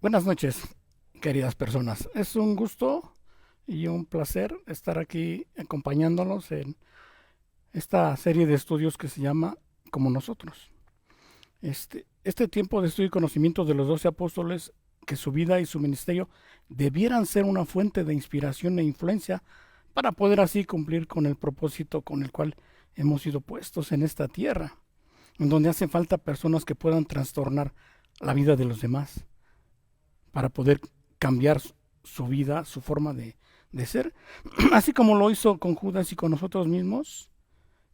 Buenas noches, queridas personas. Es un gusto y un placer estar aquí acompañándolos en esta serie de estudios que se llama Como nosotros. Este tiempo de estudio y conocimiento de los 12 apóstoles, que su vida y su ministerio debieran ser una fuente de inspiración e influencia para poder así cumplir con el propósito con el cual hemos sido puestos en esta tierra, en donde hacen falta personas que puedan trastornar la vida de los demás para poder cambiar su vida, su forma de ser, así como lo hizo con Judas y con nosotros mismos,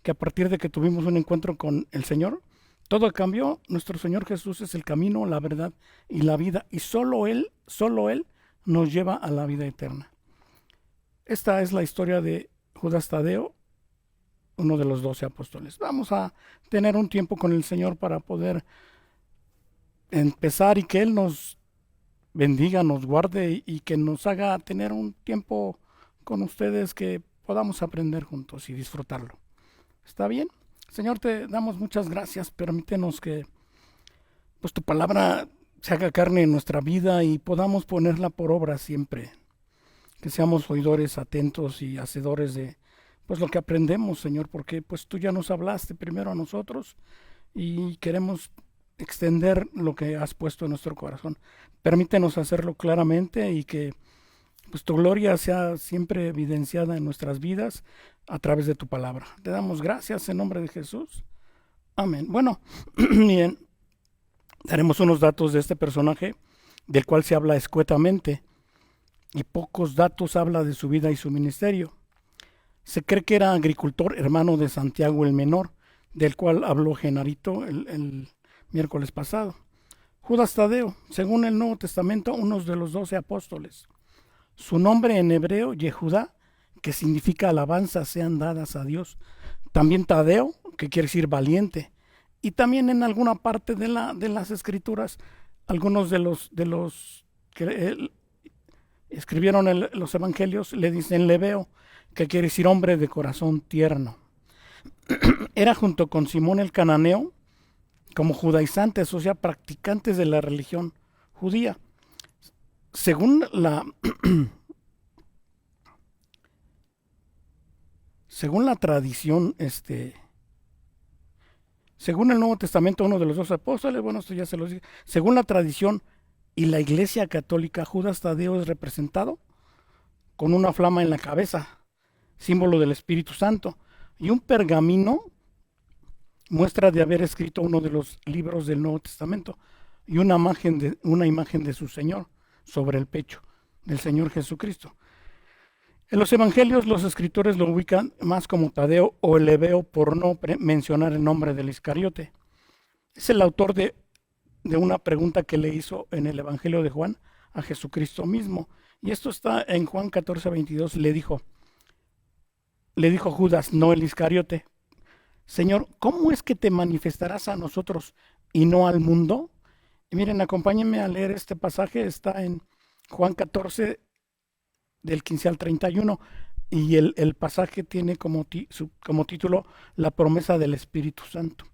que a partir de que tuvimos un encuentro con el Señor, todo cambió. Nuestro Señor Jesús es el camino, la verdad y la vida, y solo Él nos lleva a la vida eterna. Esta es la historia de Judas Tadeo, uno de los 12 apóstoles. Vamos a tener un tiempo con el Señor para poder empezar y que Él nos bendiga, nos guarde y que nos haga tener un tiempo con ustedes que podamos aprender juntos y disfrutarlo. ¿Está bien? Señor, te damos muchas gracias. Permítenos que pues tu palabra se haga carne en nuestra vida y podamos ponerla por obra siempre. Que seamos oidores atentos y hacedores de pues lo que aprendemos, Señor, porque pues tú ya nos hablaste primero a nosotros y queremos extender lo que has puesto en nuestro corazón. Permítenos hacerlo claramente y que pues tu gloria sea siempre evidenciada en nuestras vidas a través de tu palabra. Te damos gracias en nombre de Jesús. Amén. Bueno, bien, daremos unos datos de este personaje del cual se habla escuetamente y pocos datos habla de su vida y su ministerio. Se cree que era agricultor, hermano de Santiago el Menor, del cual habló Genarito el miércoles pasado. Judas Tadeo, según el Nuevo Testamento, uno de los 12 apóstoles. Su nombre en hebreo, Yehudá, que significa alabanza sean dadas a Dios. También Tadeo, que quiere decir valiente. Y también en alguna parte de las escrituras, algunos de los que escribieron los evangelios le dicen Leveo, que quiere decir hombre de corazón tierno. Era junto con Simón el cananeo como judaizantes, o sea, practicantes de la religión judía. Según la, según la tradición, según el Nuevo Testamento, uno de los 2 apóstoles, bueno, esto ya se lo dije, según la tradición y la Iglesia Católica, Judas Tadeo es representado con una flama en la cabeza, símbolo del Espíritu Santo, y un pergamino muestra de haber escrito uno de los libros del Nuevo Testamento y una imagen de su Señor sobre el pecho del Señor Jesucristo. En los evangelios los escritores lo ubican más como Tadeo o Eleveo por no mencionar el nombre del Iscariote. Es el autor de una pregunta que le hizo en el Evangelio de Juan a Jesucristo mismo. Y esto está en Juan 14:22. Le dijo Judas, no el Iscariote, Señor, ¿cómo es que te manifestarás a nosotros y no al mundo? Y miren, acompáñenme a leer este pasaje, está en Juan 14, del 15 al 31, y el pasaje tiene como título La promesa del Espíritu Santo.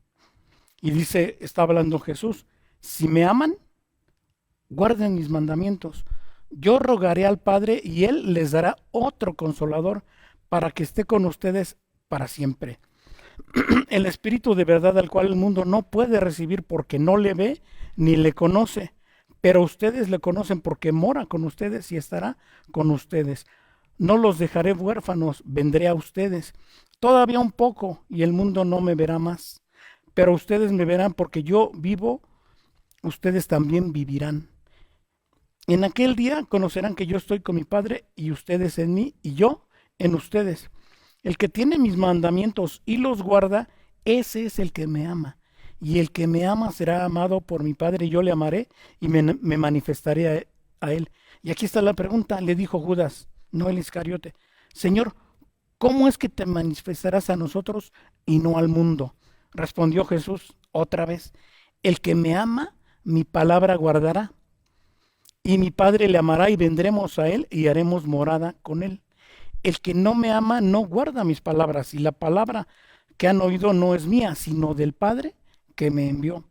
Y dice, está hablando Jesús, si me aman, guarden mis mandamientos. Yo rogaré al Padre y Él les dará otro consolador para que esté con ustedes para siempre, el Espíritu de verdad al cual el mundo no puede recibir porque no le ve ni le conoce, pero ustedes le conocen porque mora con ustedes y estará con ustedes. No los dejaré huérfanos, vendré a ustedes. Todavía un poco y el mundo no me verá más, pero ustedes me verán porque yo vivo, ustedes también vivirán. En aquel día conocerán que yo estoy con mi Padre y ustedes en mí y yo en ustedes. El que tiene mis mandamientos y los guarda, ese es el que me ama. Y el que me ama será amado por mi Padre, y yo le amaré y me manifestaré a él. Y aquí está la pregunta, le dijo Judas, no el Iscariote, Señor, ¿cómo es que te manifestarás a nosotros y no al mundo? Respondió Jesús otra vez, el que me ama, mi palabra guardará, y mi Padre le amará y vendremos a él y haremos morada con él. El que no me ama no guarda mis palabras, y la palabra que han oído no es mía, sino del Padre que me envió.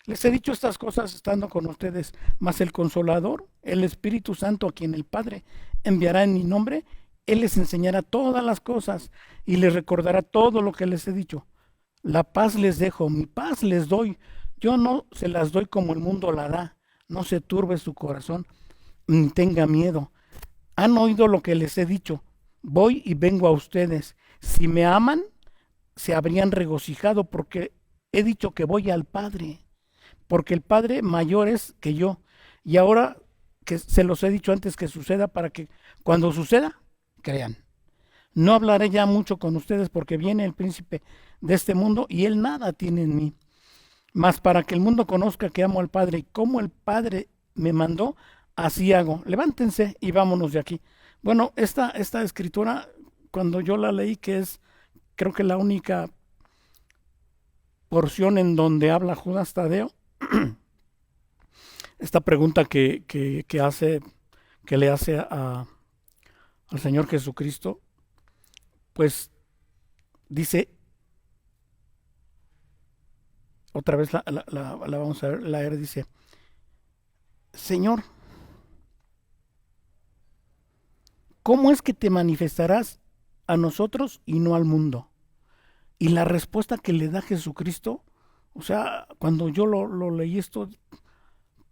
Les he dicho estas cosas estando con ustedes, mas el Consolador, el Espíritu Santo, a quien el Padre enviará en mi nombre, Él les enseñará todas las cosas y les recordará todo lo que les he dicho. La paz les dejo, mi paz les doy. Yo no se las doy como el mundo la da. No se turbe su corazón, ni tenga miedo. Han oído lo que les he dicho. Voy y vengo a ustedes. Si me aman, se habrían regocijado porque he dicho que voy al Padre, porque el Padre mayor es que yo. Y ahora que se los he dicho antes que suceda para que cuando suceda, crean. No hablaré ya mucho con ustedes porque viene el príncipe de este mundo y él nada tiene en mí. Mas para que el mundo conozca que amo al Padre y como el Padre me mandó, así hago. Levántense y vámonos de aquí. Bueno, esta escritura, cuando yo la leí, que es creo que la única porción en donde habla Judas Tadeo, esta pregunta que le hace al Señor Jesucristo, pues dice, otra vez la vamos a leer, dice, Señor, ¿cómo es que te manifestarás a nosotros y no al mundo? Y la respuesta que le da Jesucristo, o sea, cuando yo lo leí esto,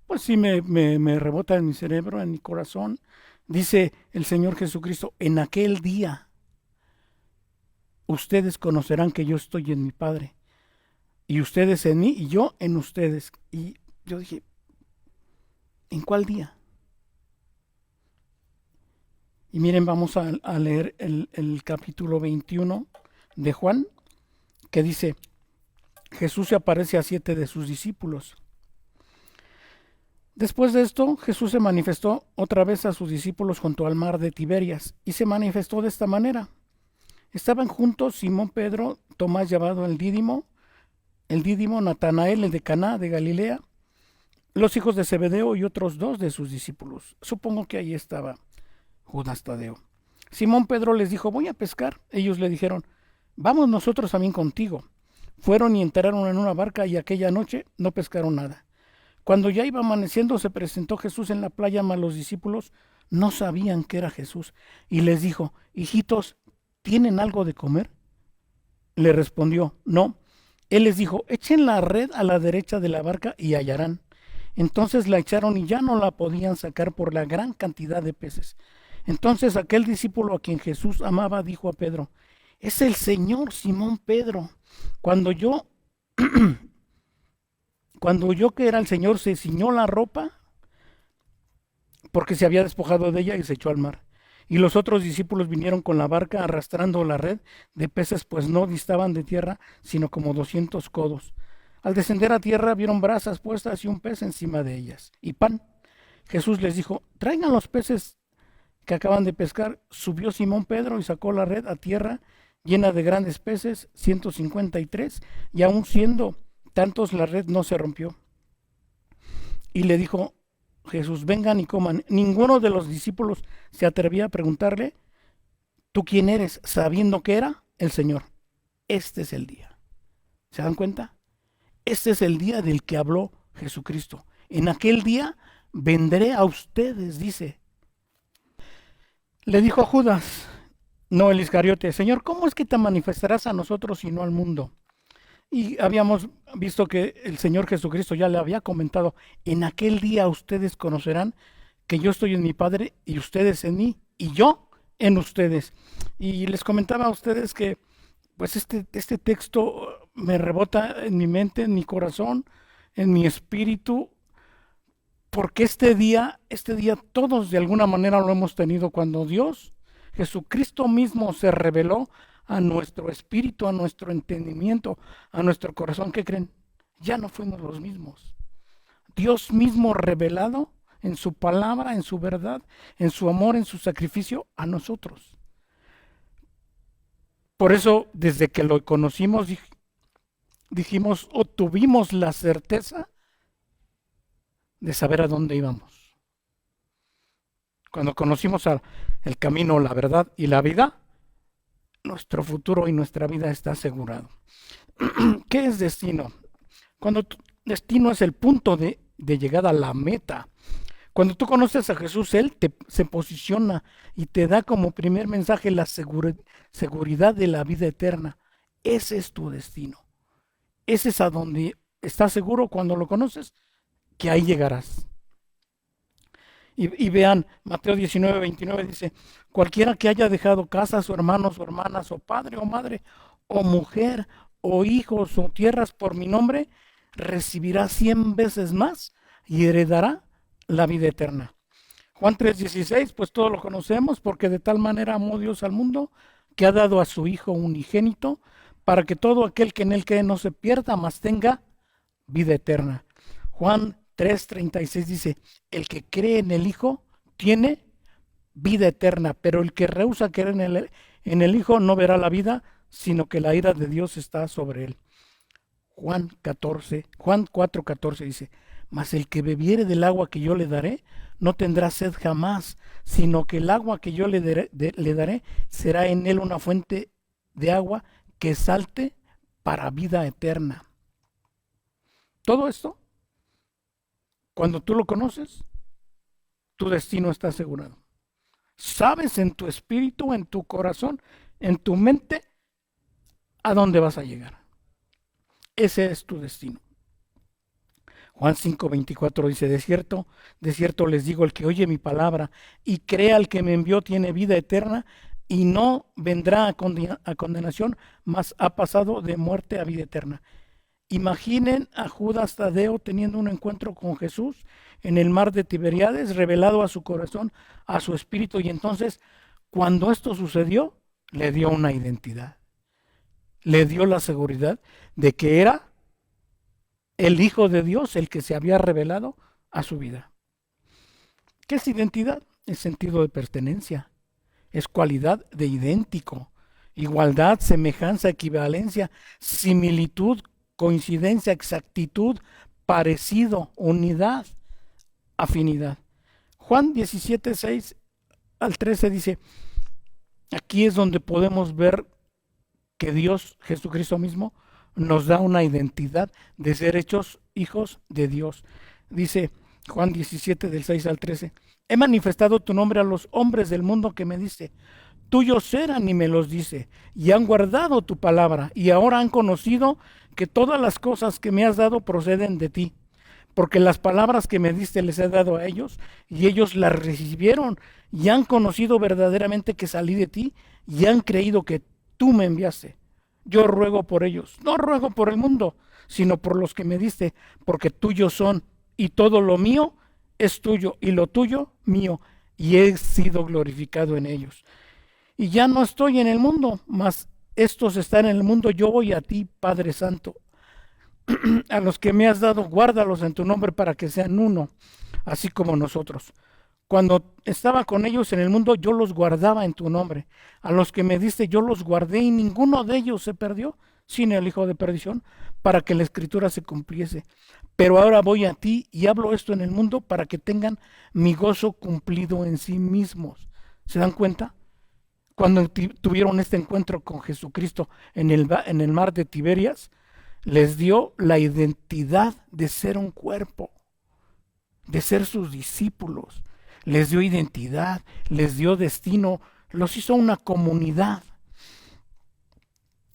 pues sí me rebota en mi cerebro, en mi corazón. Dice el Señor Jesucristo, en aquel día ustedes conocerán que yo estoy en mi Padre, y ustedes en mí, y yo en ustedes. Y yo dije, ¿en cuál día? Y miren, vamos a leer el capítulo 21 de Juan, que dice, Jesús se aparece a 7 de sus discípulos. Después de esto, Jesús se manifestó otra vez a sus discípulos junto al mar de Tiberias, y se manifestó de esta manera. Estaban juntos Simón Pedro, Tomás llamado el Dídimo, Natanael, el de Caná de Galilea, los hijos de Zebedeo y otros 2 de sus discípulos. Supongo que ahí estaba Judas Tadeo. Simón Pedro les dijo, voy a pescar. Ellos le dijeron, vamos nosotros también contigo. Fueron y entraron en una barca y aquella noche no pescaron nada. Cuando ya iba amaneciendo se presentó Jesús en la playa, mas los discípulos no sabían que era Jesús. Y les dijo, hijitos, ¿tienen algo de comer? Le respondió, no. Él les dijo, echen la red a la derecha de la barca y hallarán. Entonces la echaron y ya no la podían sacar por la gran cantidad de peces. Entonces aquel discípulo a quien Jesús amaba dijo a Pedro, es el Señor. Simón Pedro, cuando yo que era el Señor, se ciñó la ropa porque se había despojado de ella y se echó al mar. Y los otros discípulos vinieron con la barca arrastrando la red de peces, pues no distaban de tierra, sino como 200 codos. Al descender a tierra vieron brasas puestas y un pez encima de ellas, y pan. Jesús les dijo, traigan los peces que acaban de pescar. Subió Simón Pedro y sacó la red a tierra llena de grandes peces, 153, y aun siendo tantos la red no se rompió. Y le dijo Jesús, vengan y coman. Ninguno de los discípulos se atrevía a preguntarle, ¿tú quién eres? Sabiendo que era el Señor. Este es el día. ¿Se dan cuenta? Este es el día del que habló Jesucristo. En aquel día vendré a ustedes, dice. Le dijo a Judas, no el Iscariote, Señor, ¿cómo es que te manifestarás a nosotros y no al mundo? Y habíamos visto que el Señor Jesucristo ya le había comentado, en aquel día ustedes conocerán que yo estoy en mi Padre y ustedes en mí y yo en ustedes. Y les comentaba a ustedes que pues este texto me rebota en mi mente, en mi corazón, en mi espíritu, porque este día todos de alguna manera lo hemos tenido cuando Dios, Jesucristo mismo se reveló a nuestro espíritu, a nuestro entendimiento, a nuestro corazón. ¿Qué creen? Ya no fuimos los mismos. Dios mismo revelado en su palabra, en su verdad, en su amor, en su sacrificio a nosotros. Por eso, desde que lo conocimos, dijimos o tuvimos la certeza de saber a dónde íbamos. Cuando conocimos el camino, la verdad y la vida, nuestro futuro y nuestra vida está asegurado. ¿Qué es destino? Cuando destino es el punto de llegada a la meta. Cuando tú conoces a Jesús, Él se posiciona y te da como primer mensaje la seguridad de la vida eterna. Ese es tu destino. Ese es a donde estás seguro cuando lo conoces, que ahí llegarás. Y vean, Mateo 19:29 dice, cualquiera que haya dejado casas o hermanos o hermanas o padre o madre o mujer o hijos o tierras por mi nombre, recibirá 100 veces más y heredará la vida eterna. Juan 3:16, pues todos lo conocemos, porque de tal manera amó Dios al mundo que ha dado a su Hijo unigénito para que todo aquel que en él cree no se pierda, mas tenga vida eterna. Juan 3:36 dice, el que cree en el Hijo tiene vida eterna, pero el que rehúsa creer en el Hijo no verá la vida, sino que la ira de Dios está sobre él. Juan 4:14 dice, mas el que bebiere del agua que yo le daré, no tendrá sed jamás, sino que el agua que yo le daré será en él una fuente de agua que salte para vida eterna. Todo esto, cuando tú lo conoces, tu destino está asegurado. Sabes en tu espíritu, en tu corazón, en tu mente, a dónde vas a llegar. Ese es tu destino. Juan 5:24 dice, de cierto les digo, el que oye mi palabra y crea al que me envió tiene vida eterna y no vendrá a condenación, mas ha pasado de muerte a vida eterna. Imaginen a Judas Tadeo teniendo un encuentro con Jesús en el mar de Tiberíades, revelado a su corazón, a su espíritu, y entonces, cuando esto sucedió, le dio una identidad. Le dio la seguridad de que era el Hijo de Dios el que se había revelado a su vida. ¿Qué es identidad? Es sentido de pertenencia, es cualidad de idéntico, igualdad, semejanza, equivalencia, similitud, coincidencia, exactitud, parecido, unidad, afinidad. Juan 17:6-13 dice, aquí es donde podemos ver que Dios, Jesucristo mismo, nos da una identidad de ser hechos hijos de Dios. Dice Juan 17, del 6-13, he manifestado tu nombre a los hombres del mundo que me diste, tuyos eran y me los dice, y han guardado tu palabra, y ahora han conocido que todas las cosas que me has dado proceden de ti, porque las palabras que me diste les he dado a ellos, y ellos las recibieron, y han conocido verdaderamente que salí de ti, y han creído que tú me enviaste. Yo ruego por ellos, no ruego por el mundo, sino por los que me diste, porque tuyos son, y todo lo mío es tuyo, y lo tuyo mío, y he sido glorificado en ellos. Y ya no estoy en el mundo, mas estos están en el mundo, yo voy a ti, Padre Santo. A los que me has dado, guárdalos en tu nombre para que sean uno, así como nosotros. Cuando estaba con ellos en el mundo, yo los guardaba en tu nombre. A los que me diste, yo los guardé y ninguno de ellos se perdió, sino el hijo de perdición, para que la escritura se cumpliese. Pero ahora voy a ti y hablo esto en el mundo para que tengan mi gozo cumplido en sí mismos. ¿Se dan cuenta? Cuando tuvieron este encuentro con Jesucristo en el mar de Tiberias, les dio la identidad de ser un cuerpo, de ser sus discípulos. Les dio identidad, les dio destino, los hizo una comunidad.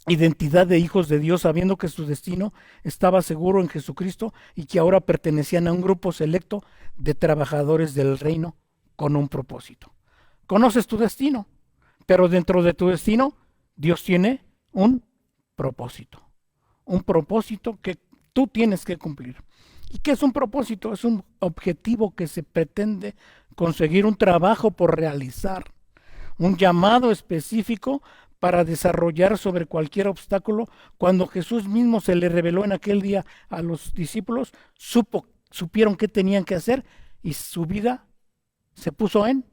Identidad de hijos de Dios, sabiendo que su destino estaba seguro en Jesucristo y que ahora pertenecían a un grupo selecto de trabajadores del reino con un propósito. Conoces tu destino, pero dentro de tu destino Dios tiene un propósito que tú tienes que cumplir. ¿Y qué es un propósito? Es un objetivo que se pretende conseguir, un trabajo por realizar, un llamado específico para desarrollar sobre cualquier obstáculo. Cuando Jesús mismo se le reveló en aquel día a los discípulos, supieron qué tenían que hacer y su vida se puso en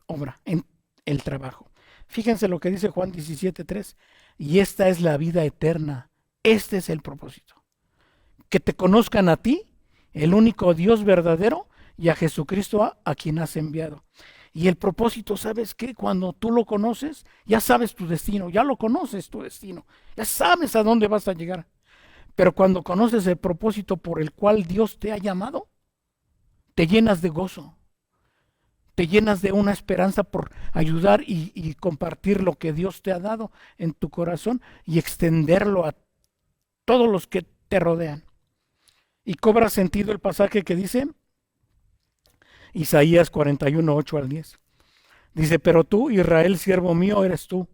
obra, en el trabajo. Fíjense lo que dice Juan 17:3, y esta es la vida eterna, este es el propósito, que te conozcan a ti, el único Dios verdadero, y a Jesucristo a quien has enviado. Y el propósito, ¿sabes qué? Cuando tú lo conoces, ya sabes tu destino, ya lo conoces tu destino, ya sabes a dónde vas a llegar. Pero cuando conoces el propósito por el cual Dios te ha llamado, te llenas de gozo, te llenas de una esperanza por ayudar y compartir lo que Dios te ha dado en tu corazón y extenderlo a todos los que te rodean. Y cobra sentido el pasaje que dice Isaías 41, 8 al 10. Dice, pero tú, Israel, siervo mío, eres tú,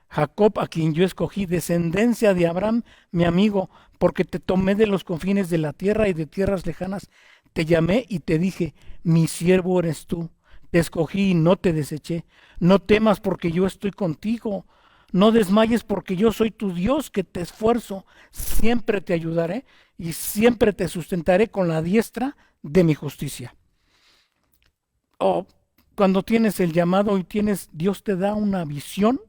Jacob, a quien yo escogí, descendencia de Abraham, mi amigo, porque te tomé de los confines de la tierra y de tierras lejanas, te llamé y te dije, mi siervo eres tú, te escogí y no te deseché, no temas porque yo estoy contigo, no desmayes porque yo soy tu Dios que te esfuerzo, siempre te ayudaré y siempre te sustentaré con la diestra de mi justicia. Oh, cuando tienes el llamado y Dios te da una visión.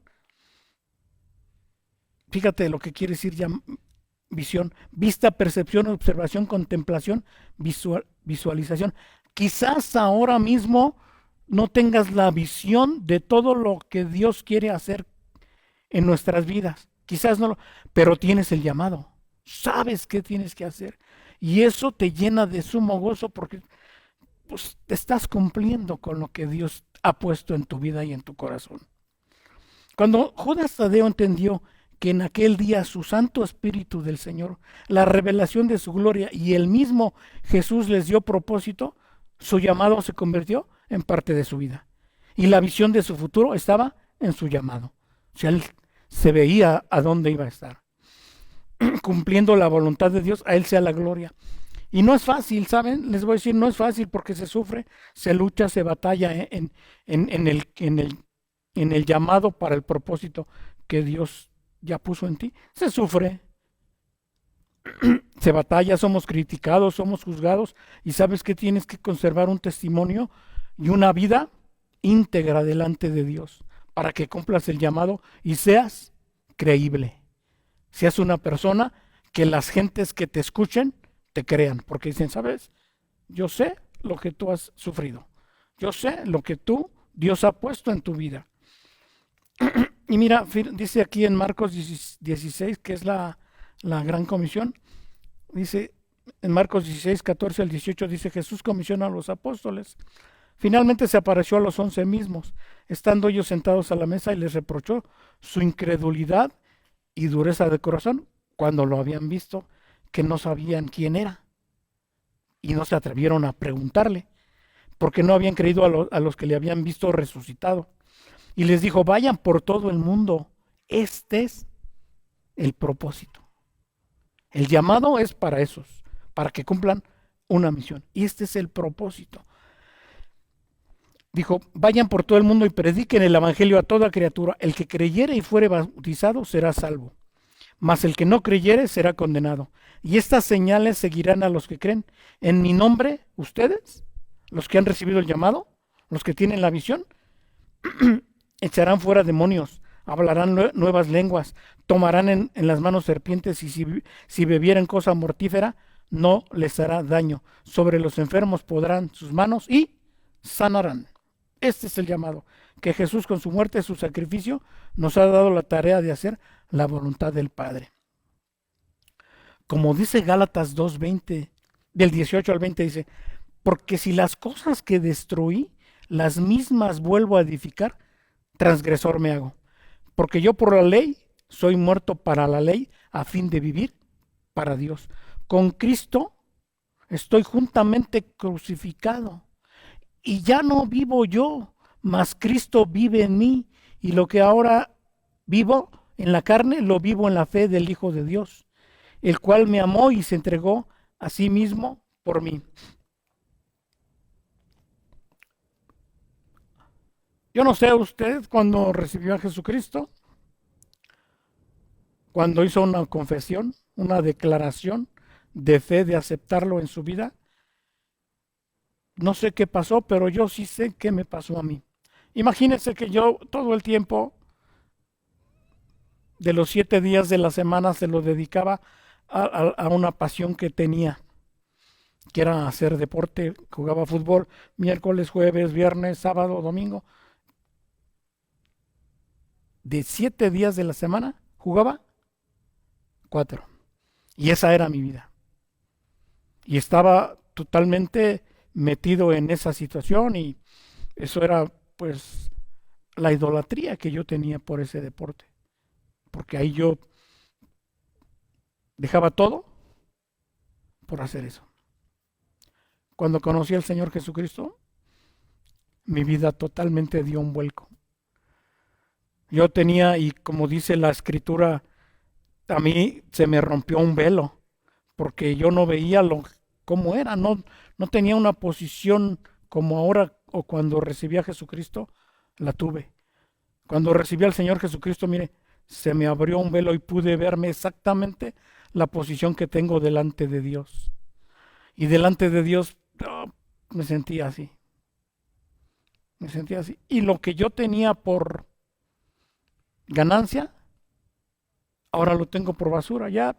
Fíjate lo que quiere decir visión: vista, percepción, observación, contemplación, visualización. Quizás ahora mismo no tengas la visión de todo lo que Dios quiere hacer en nuestras vidas. Quizás no pero tienes el llamado. Sabes qué tienes que hacer. Y eso te llena de sumo gozo porque pues, te estás cumpliendo con lo que Dios ha puesto en tu vida y en tu corazón. Cuando Judas Tadeo entendió que en aquel día su Santo Espíritu del Señor, la revelación de su gloria y el mismo Jesús les dio propósito, su llamado se convirtió en parte de su vida. Y la visión de su futuro estaba en su llamado. O sea, él se veía a dónde iba a estar. Cumpliendo la voluntad de Dios, a Él sea la gloria. Y no es fácil, ¿saben? Les voy a decir, no es fácil porque se sufre, se lucha, se batalla en el llamado para el propósito que Dios ya puso en ti. Se sufre, se batalla, somos criticados, somos juzgados y sabes que tienes que conservar un testimonio y una vida íntegra delante de Dios para que cumplas el llamado y seas creíble. Seas una persona que las gentes que te escuchen te crean, porque dicen, ¿sabes? Yo sé lo que tú has sufrido. Yo sé lo que Dios ha puesto en tu vida. Y mira, dice aquí en Marcos 16, que es la gran comisión, dice en Marcos 16, 14 al 18, dice, Jesús comisiona a los apóstoles. Finalmente se apareció a los 11 mismos, estando ellos sentados a la mesa y les reprochó su incredulidad y dureza de corazón cuando lo habían visto, que no sabían quién era y no se atrevieron a preguntarle, porque no habían creído a los que le habían visto resucitado. Y les dijo, vayan por todo el mundo. Este es el propósito. El llamado es para esos, para que cumplan una misión. Y este es el propósito. Dijo, vayan por todo el mundo y prediquen el evangelio a toda criatura. El que creyere y fuere bautizado será salvo, mas el que no creyere será condenado. Y estas señales seguirán a los que creen. En mi nombre, ustedes, los que han recibido el llamado, los que tienen la visión, echarán fuera demonios, hablarán nuevas lenguas, tomarán en las manos serpientes y si bebieren cosa mortífera, no les hará daño. Sobre los enfermos podrán sus manos y sanarán. Este es el llamado, que Jesús con su muerte, su sacrificio, nos ha dado la tarea de hacer la voluntad del Padre. Como dice Gálatas 2:20, del 18 al 20 dice, porque si las cosas que destruí, las mismas vuelvo a edificar, transgresor me hago. Porque yo por la ley soy muerto para la ley a fin de vivir para Dios. Con Cristo estoy juntamente crucificado. Y ya no vivo yo, mas Cristo vive en mí. Y lo que ahora vivo en la carne, lo vivo en la fe del Hijo de Dios, el cual me amó y se entregó a sí mismo por mí. Yo no sé usted cuando recibió a Jesucristo, cuando hizo una confesión, una declaración de fe de aceptarlo en su vida. No sé qué pasó, pero yo sí sé qué me pasó a mí. Imagínense que yo todo el tiempo de los 7 días de la semana se lo dedicaba a una pasión que tenía, que era hacer deporte. Jugaba fútbol miércoles, jueves, viernes, sábado, domingo. De 7 días de la semana jugaba 4. Y esa era mi vida. Y estaba totalmente metido en esa situación y eso era pues la idolatría que yo tenía por ese deporte. Porque ahí yo dejaba todo por hacer eso. Cuando conocí al Señor Jesucristo, mi vida totalmente dio un vuelco. Yo tenía, y como dice la escritura, a mí se me rompió un velo, porque yo no veía cómo era, no tenía una posición como ahora o cuando recibí a Jesucristo, la tuve. Cuando recibí al Señor Jesucristo, mire, se me abrió un velo y pude verme exactamente la posición que tengo delante de Dios. Y delante de Dios me sentía así, me sentía así. Y lo que yo tenía por ganancia, ahora lo tengo por basura. Ya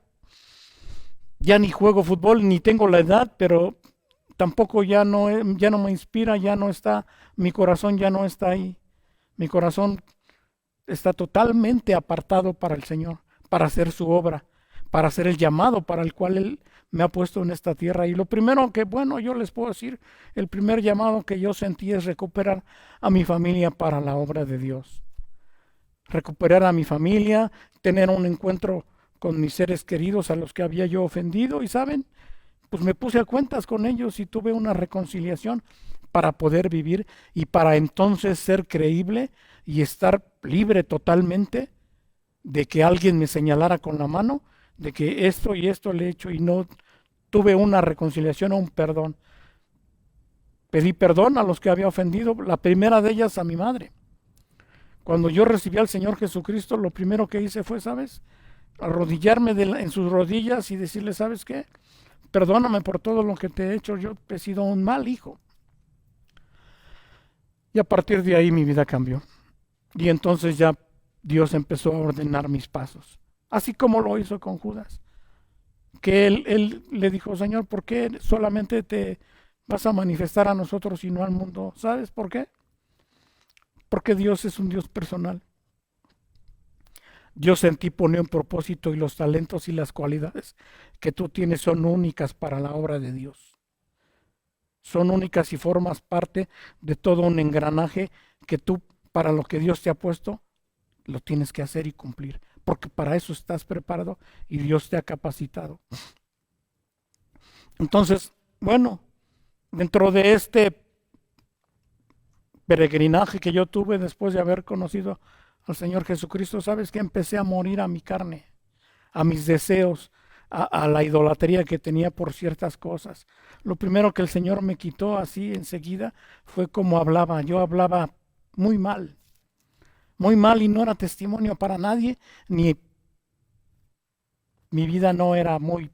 ni juego fútbol, ni tengo la edad, pero tampoco ya no me inspira, ya no está, mi corazón ya no está ahí. Mi corazón está totalmente apartado para el Señor, para hacer su obra, para hacer el llamado para el cual Él me ha puesto en esta tierra. Y lo primero que, bueno, yo les puedo decir, el primer llamado que yo sentí es recuperar a mi familia para la obra de Dios. Recuperar a mi familia, tener un encuentro con mis seres queridos a los que había yo ofendido y saben, pues me puse a cuentas con ellos y tuve una reconciliación para poder vivir y para entonces ser creíble y estar libre totalmente de que alguien me señalara con la mano de que esto y esto le he hecho y no tuve una reconciliación o un perdón. Pedí perdón a los que había ofendido, la primera de ellas a mi madre. Cuando yo recibí al Señor Jesucristo, lo primero que hice fue, ¿sabes? Arrodillarme en sus rodillas y decirle, ¿sabes qué? Perdóname por todo lo que te he hecho, yo he sido un mal hijo. Y a partir de ahí mi vida cambió. Y entonces ya Dios empezó a ordenar mis pasos. Así como lo hizo con Judas. Que él le dijo, Señor, ¿por qué solamente te vas a manifestar a nosotros y no al mundo? ¿Sabes por qué? Porque Dios es un Dios personal. Dios en ti pone un propósito y los talentos y las cualidades que tú tienes son únicas para la obra de Dios. Son únicas y formas parte de todo un engranaje que tú, para lo que Dios te ha puesto, lo tienes que hacer y cumplir. Porque para eso estás preparado y Dios te ha capacitado. Entonces, bueno, dentro de este peregrinaje que yo tuve después de haber conocido al Señor Jesucristo, sabes que empecé a morir a mi carne, a mis deseos, a la idolatría que tenía por ciertas cosas. Lo primero que el Señor me quitó así enseguida fue como hablaba. Yo hablaba muy mal y no era testimonio para nadie, ni mi vida no era muy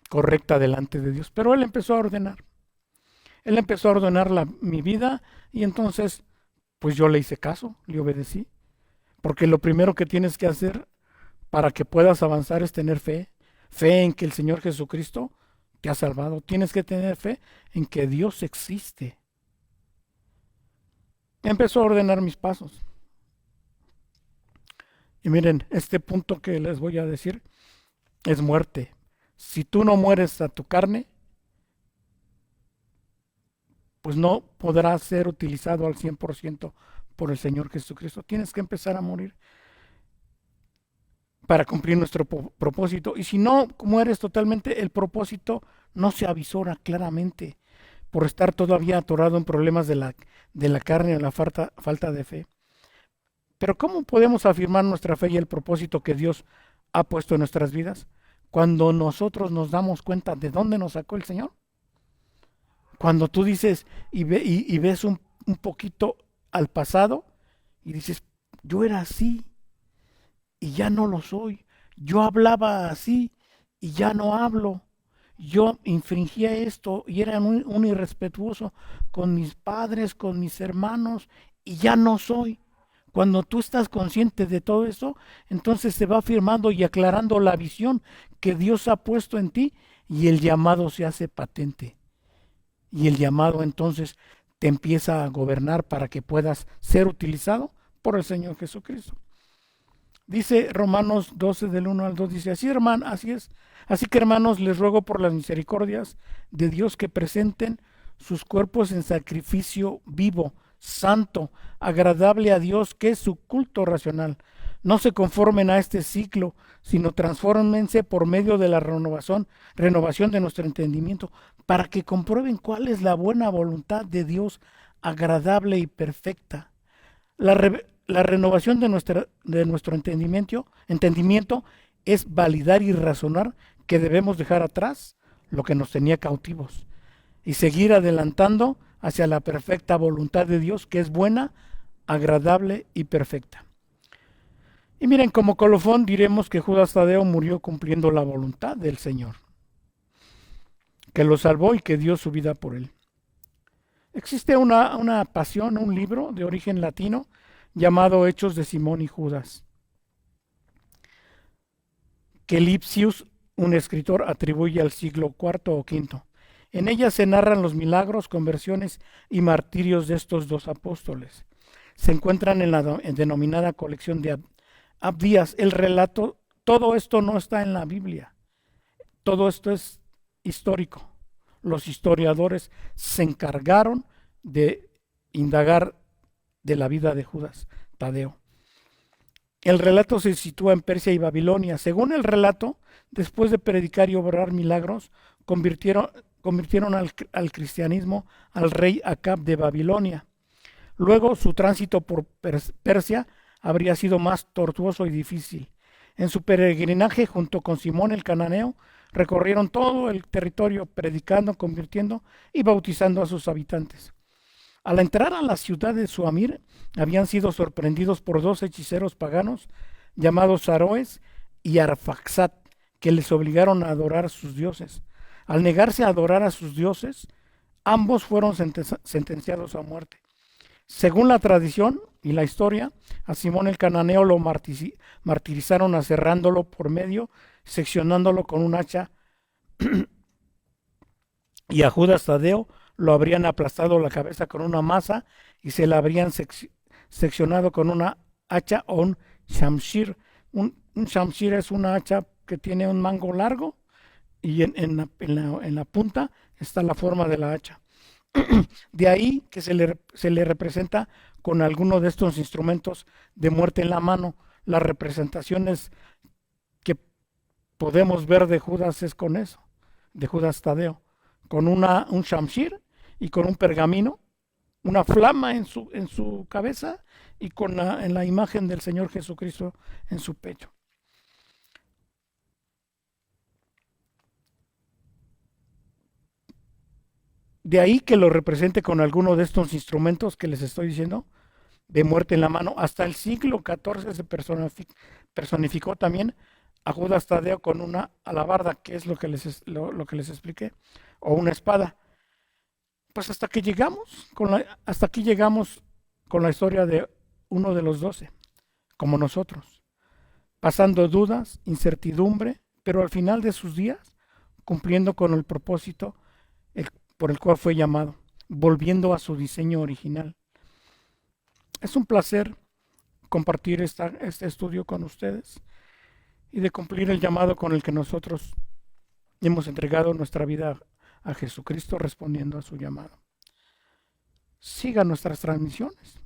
correcta delante de Dios. Pero Él empezó a ordenar. Él empezó a ordenar mi vida y entonces pues yo le hice caso, le obedecí. Porque lo primero que tienes que hacer para que puedas avanzar es tener fe. Fe en que el Señor Jesucristo te ha salvado. Tienes que tener fe en que Dios existe. Empezó a ordenar mis pasos. Y miren, este punto que les voy a decir es muerte. Si tú no mueres a tu carne, pues no podrás ser utilizado al 100% por el Señor Jesucristo. Tienes que empezar a morir para cumplir nuestro propósito. Y si no mueres totalmente, el propósito no se avisora claramente por estar todavía atorado en problemas de la carne o la falta de fe. Pero ¿cómo podemos afirmar nuestra fe y el propósito que Dios ha puesto en nuestras vidas? Cuando nosotros nos damos cuenta de dónde nos sacó el Señor. Cuando tú dices y ves un poquito al pasado y dices, yo era así y ya no lo soy. Yo hablaba así y ya no hablo. Yo infringía esto y era un irrespetuoso con mis padres, con mis hermanos y ya no soy. Cuando tú estás consciente de todo eso, entonces se va afirmando y aclarando la visión que Dios ha puesto en ti y el llamado se hace patente. Y el llamado entonces te empieza a gobernar para que puedas ser utilizado por el Señor Jesucristo. Dice Romanos 12 del 1 al 2, dice, así hermano, así es. Así que hermanos, les ruego por las misericordias de Dios que presenten sus cuerpos en sacrificio vivo, santo, agradable a Dios, que es su culto racional. No se conformen a este ciclo, sino transfórmense por medio de la renovación de nuestro entendimiento, para que comprueben cuál es la buena voluntad de Dios, agradable y perfecta. La renovación de nuestro entendimiento es validar y razonar que debemos dejar atrás lo que nos tenía cautivos y seguir adelantando hacia la perfecta voluntad de Dios, que es buena, agradable y perfecta. Y miren, como colofón diremos que Judas Tadeo murió cumpliendo la voluntad del Señor, que lo salvó y que dio su vida por él. Existe una pasión, un libro de origen latino llamado Hechos de Simón y Judas, que Lipsius, un escritor, atribuye al siglo IV o V. En ella se narran los milagros, conversiones y martirios de estos dos apóstoles. Se encuentran en la denominada colección de Abdías. El relato, todo esto no está en la Biblia, todo esto es histórico. Los historiadores se encargaron de indagar de la vida de Judas Tadeo. El relato se sitúa en Persia y Babilonia. Según el relato, después de predicar y obrar milagros, convirtieron al cristianismo al rey Acab de Babilonia. Luego su tránsito por Persia habría sido más tortuoso y difícil. En su peregrinaje junto con Simón el cananeo, recorrieron todo el territorio predicando, convirtiendo y bautizando a sus habitantes. Al entrar a la ciudad de Suamir, habían sido sorprendidos por dos hechiceros paganos llamados Saroes y Arfaxat, que les obligaron a adorar a sus dioses. Al negarse a adorar a sus dioses, ambos fueron sentenciados a muerte. Según la tradición y la historia, a Simón el cananeo lo martirizaron aserrándolo por medio, seccionándolo con un hacha, y a Judas Tadeo lo habrían aplastado la cabeza con una maza y se la habrían seccionado con una hacha o un shamshir. Un shamshir es una hacha que tiene un mango largo y en la punta está la forma de la hacha. De ahí que se le representa con alguno de estos instrumentos de muerte en la mano. Las representaciones que podemos ver de Judas es con eso, de Judas Tadeo, con un shamshir y con un pergamino, una flama en su cabeza y en la imagen del Señor Jesucristo en su pecho. De ahí que lo represente con alguno de estos instrumentos que les estoy diciendo, de muerte en la mano. Hasta el siglo XIV se personificó también a Judas Tadeo con una alabarda, que es lo que les expliqué, o una espada. Pues hasta aquí llegamos con la historia de uno de los 12, como nosotros, pasando dudas, incertidumbre, pero al final de sus días, cumpliendo con el propósito por el cual fue llamado, volviendo a su diseño original. Es un placer compartir este estudio con ustedes y de cumplir el llamado con el que nosotros hemos entregado nuestra vida a Jesucristo respondiendo a su llamado. Sigan nuestras transmisiones.